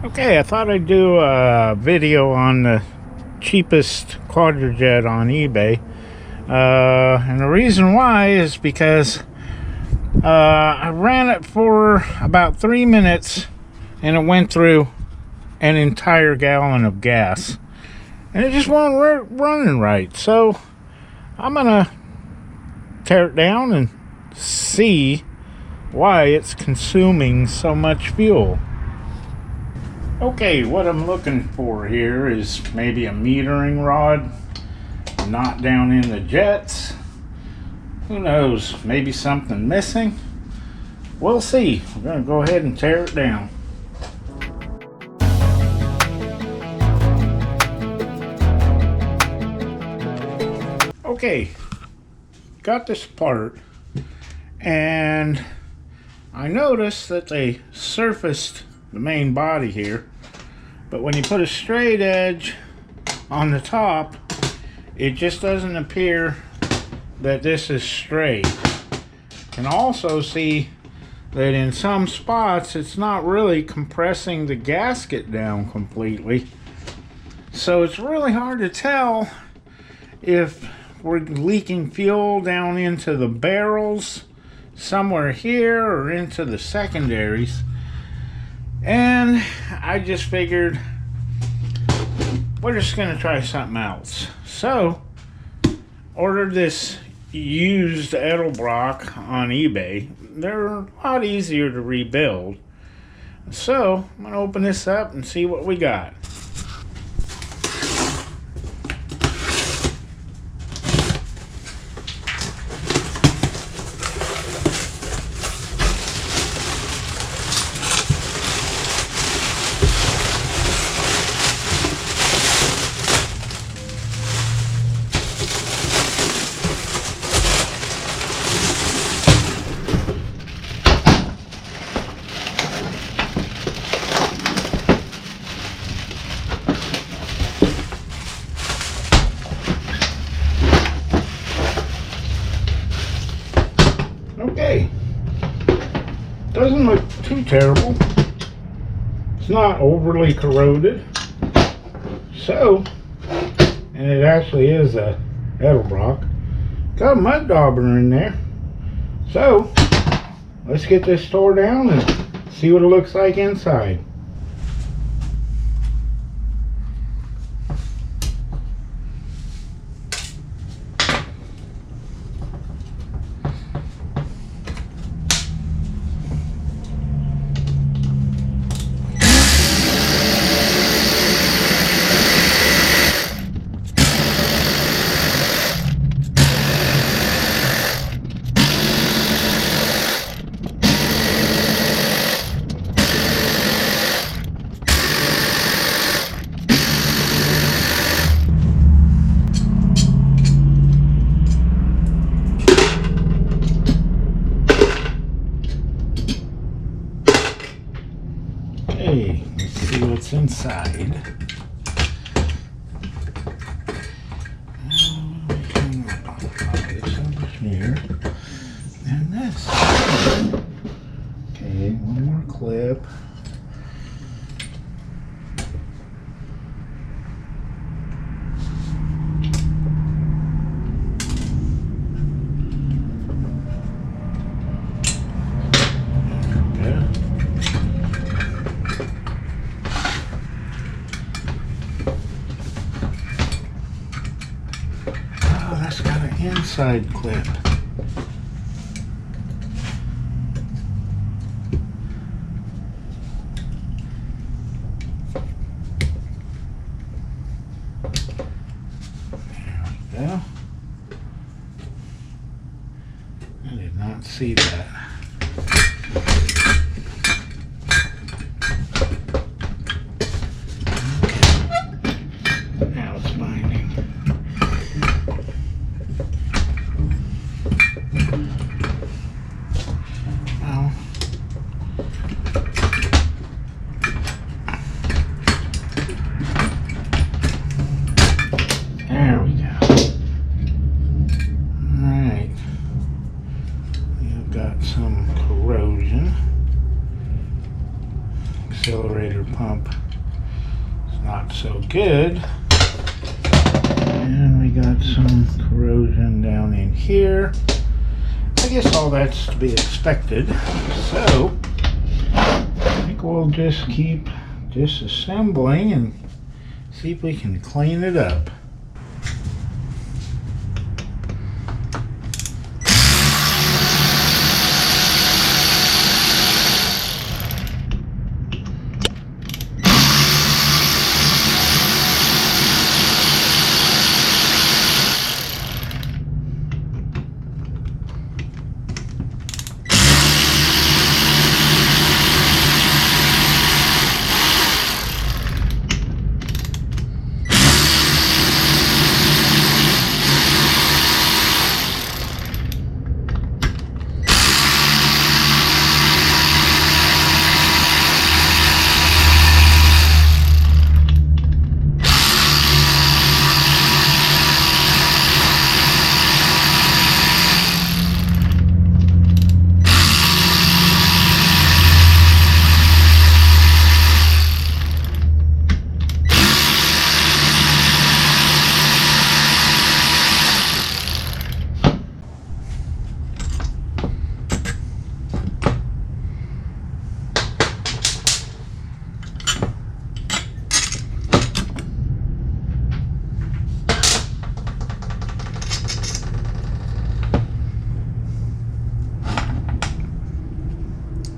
Okay, I thought I'd do a video on the cheapest Quadrajet on eBay. And the reason why is because I ran it for about 3 minutes and it went through an entire gallon of gas. And it just wasn't running right. So I'm going to tear it down and see why it's consuming so much fuel. Okay, what I'm looking for here is maybe a metering rod, not down in the jets. Who knows, maybe something missing. We'll see. We're going to go ahead and tear it down. Okay, got this apart, and I noticed that they surfaced the main body here, but when you put a straight edge on the top, it just doesn't appear that this is straight. You can also see that in some spots it's not really compressing the gasket down completely, so it's really hard to tell if we're leaking fuel down into the barrels somewhere here or into the secondaries. And I just figured we're just gonna try something else. So ordered this used Edelbrock on eBay. They're a lot easier to rebuild. So I'm gonna open this up and see what we got. Okay, doesn't look too terrible. It's not overly corroded. So, and it actually is a Edelbrock. Got a mud dauber in there. So, let's get this tore down and see what it looks like inside. Okay, let's see what's inside. This over here. And this. Okay, one more clip. That's got an inside clip. There we go. I did not see that. Now it's binding. There we go. Alright. We've got some corrosion. accelerator pump is not so good. And we got some corrosion down in here. I guess all that's to be expected. So I think we'll just keep disassembling and see if we can clean it up.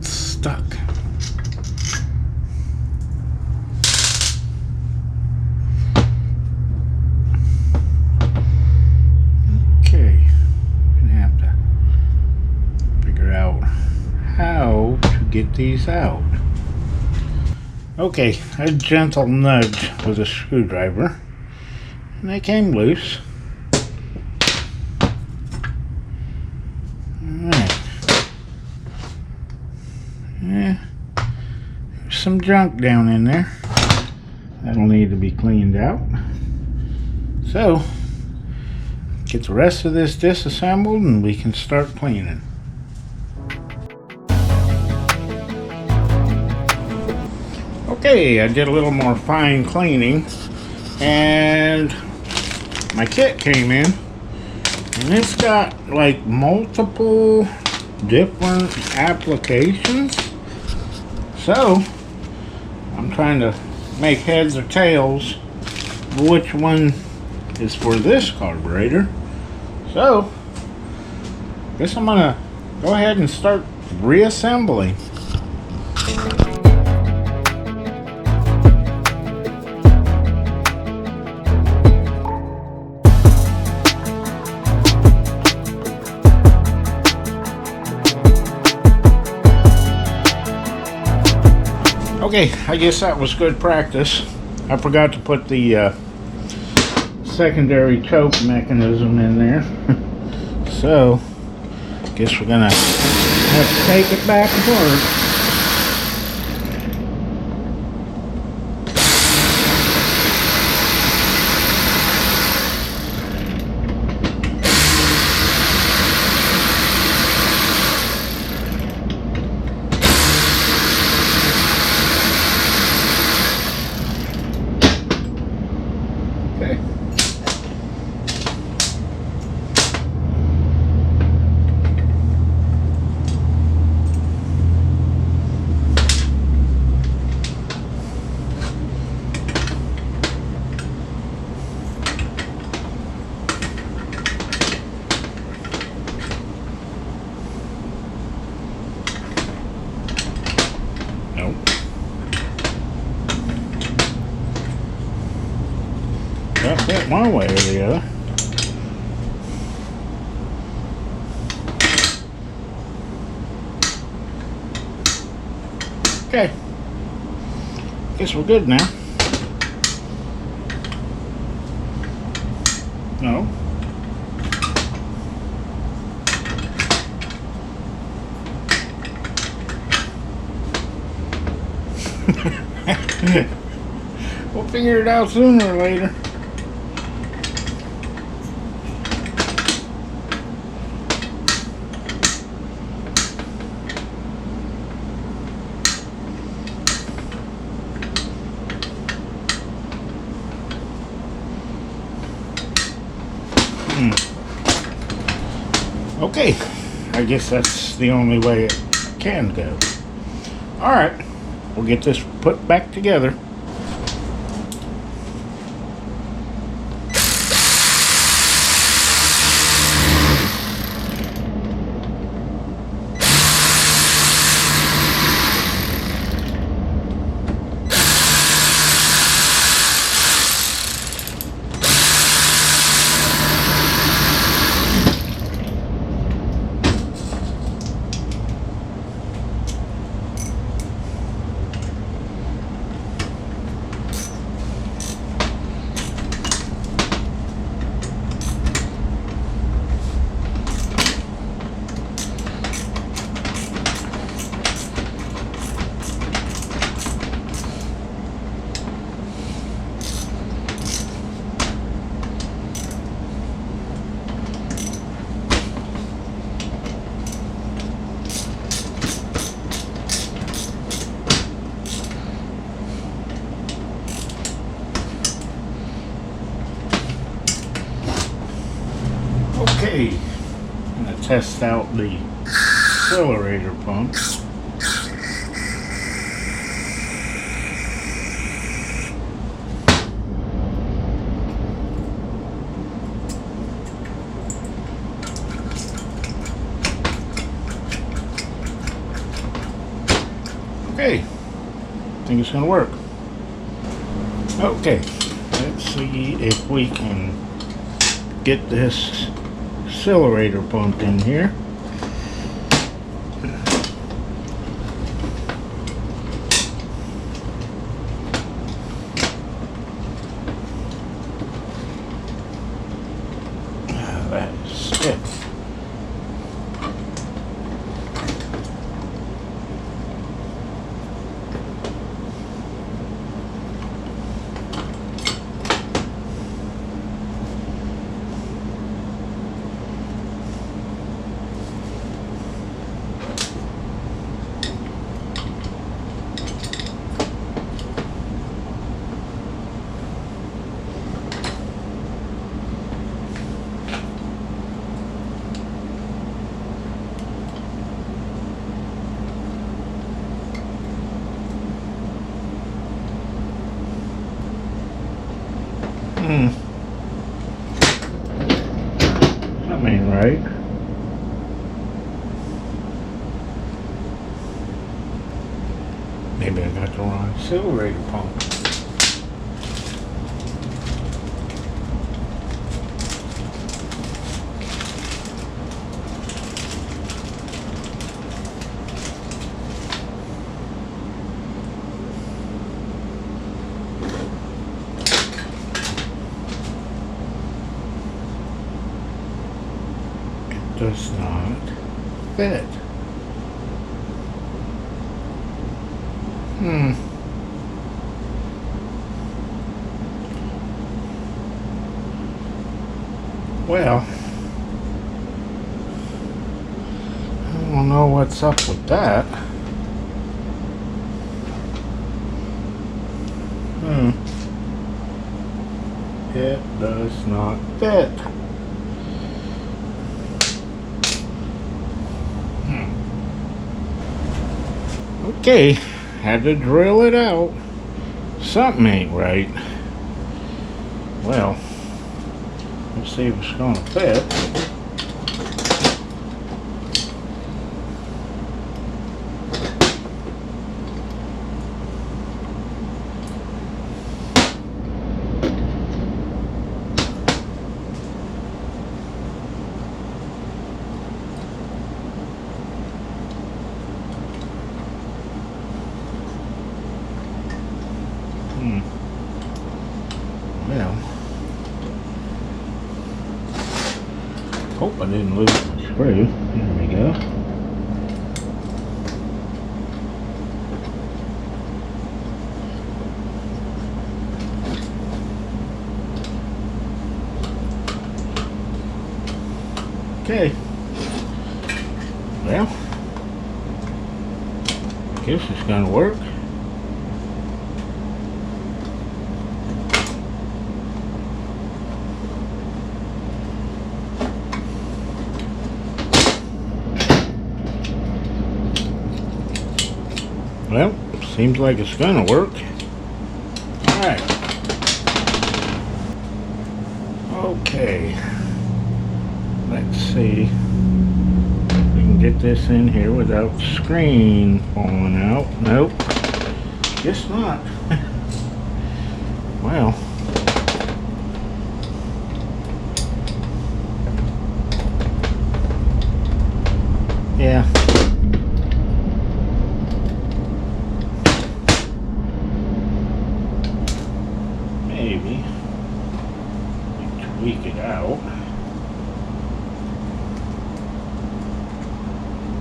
Stuck. Okay, gonna have to figure out how to get these out. Okay, a gentle nudge with a screwdriver and they came loose. Yeah, there's some junk down in there that'll need to be cleaned out. So get the rest of this disassembled and we can start cleaning. Okay, I did a little more fine cleaning and my kit came in and it's got like multiple different applications. So I'm trying to make heads or tails which one is for this carburetor. So I guess I'm gonna go ahead and start reassembling. Okay, I guess that was good practice. I forgot to put the secondary choke mechanism in there. So, I guess we're gonna have to take it back apart. Got that one way or the other. Okay. Guess we're good now. No. We'll figure it out sooner or later. Okay, I guess that's the only way it can go. Alright, we'll get this put back together. Okay, I'm going to test out the accelerator pump. Okay, I think it's going to work. Okay, let's see if we can get this accelerator pumped in here. That is stiff. That ain't right. Maybe I got the wrong accelerator pump. Does not fit. Well, I don't know what's up with that. It does not fit. Okay, had to drill it out. Something ain't right. Well, let's see if it's gonna fit. Well, hope I didn't lose my screw. There we go. Okay. Well, I guess it's gonna work. Well, seems like it's gonna work. Alright. Okay. Let's see. We can get this in here without screen falling out. Nope. Guess not. Well. Yeah. Maybe tweak it out.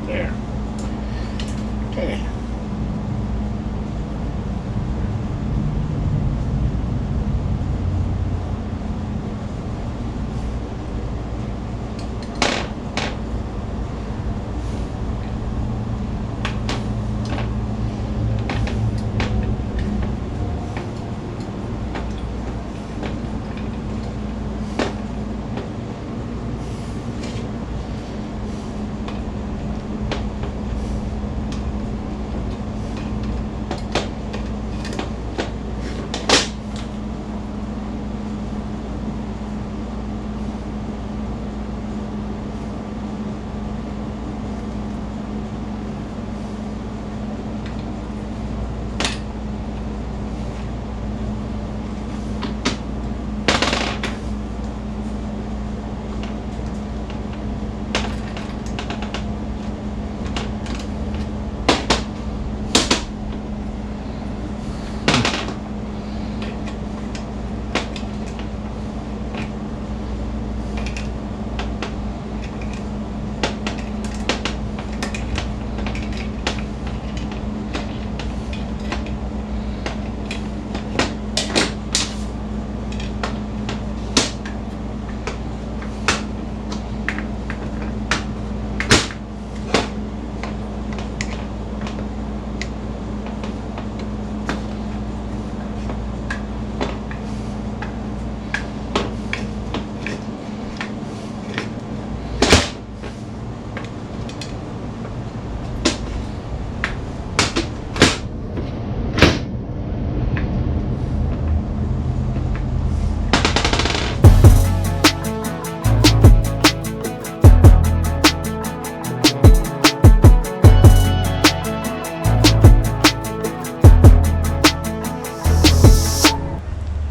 There. Okay.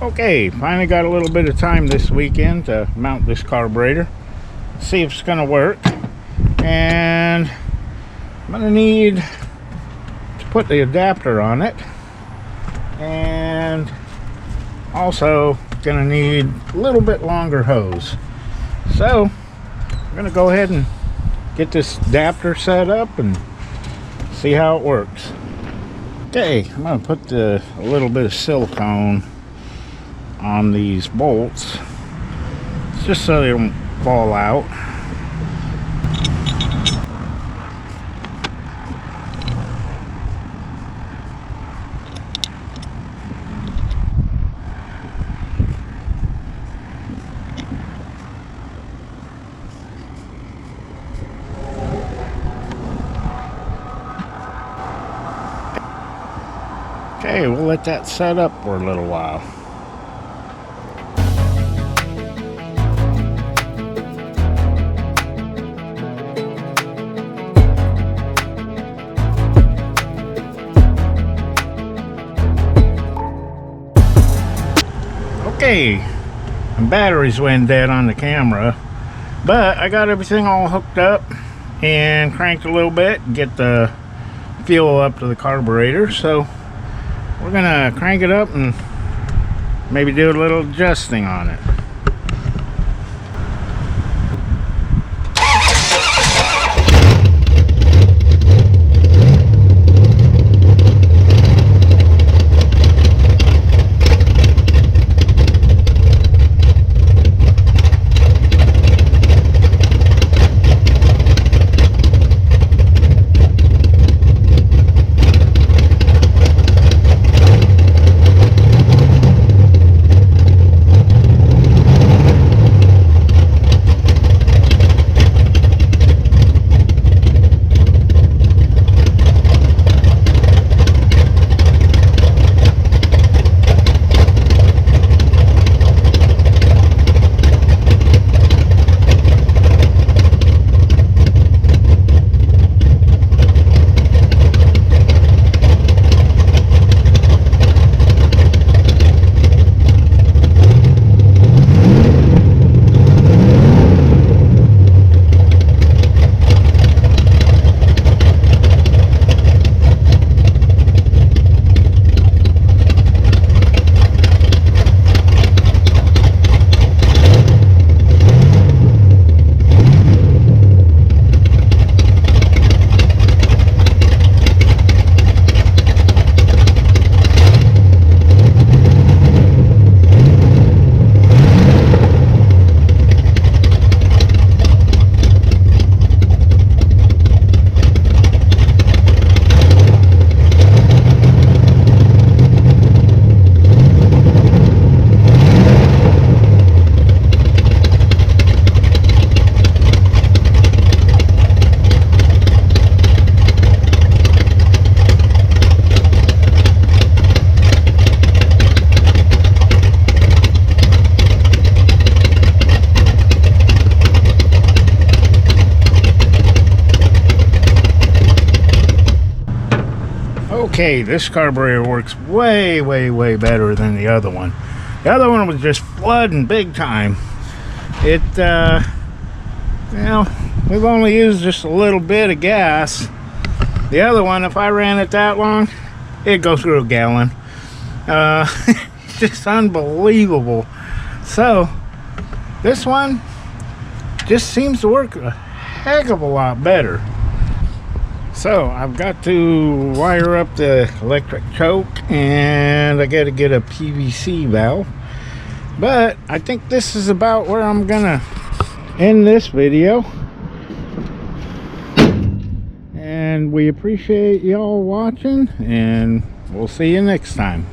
Okay, finally got a little bit of time this weekend to mount this carburetor, see if it's gonna work. And I'm gonna need to put the adapter on it, and also gonna need a little bit longer hose. So I'm gonna go ahead and get this adapter set up and see how it works. Okay, I'm gonna put a little bit of silicone on these bolts just so they don't fall out. Okay, we'll let that set up for a little while. Okay, and batteries went dead on the camera, but I got everything all hooked up and cranked a little bit, get the fuel up to the carburetor. So we're gonna crank it up and maybe do a little adjusting on it. Okay, this carburetor works way better than the other one. The other one was just flooding big time. It you know, we've only used just a little bit of gas. The other one, if I ran it that long, it'd go through a gallon. It's just unbelievable. So this one just seems to work a heck of a lot better. So I've got to wire up the electric choke, and I got to get a PVC valve. But I think this is about where I'm gonna end this video. And we appreciate y'all watching, and we'll see you next time.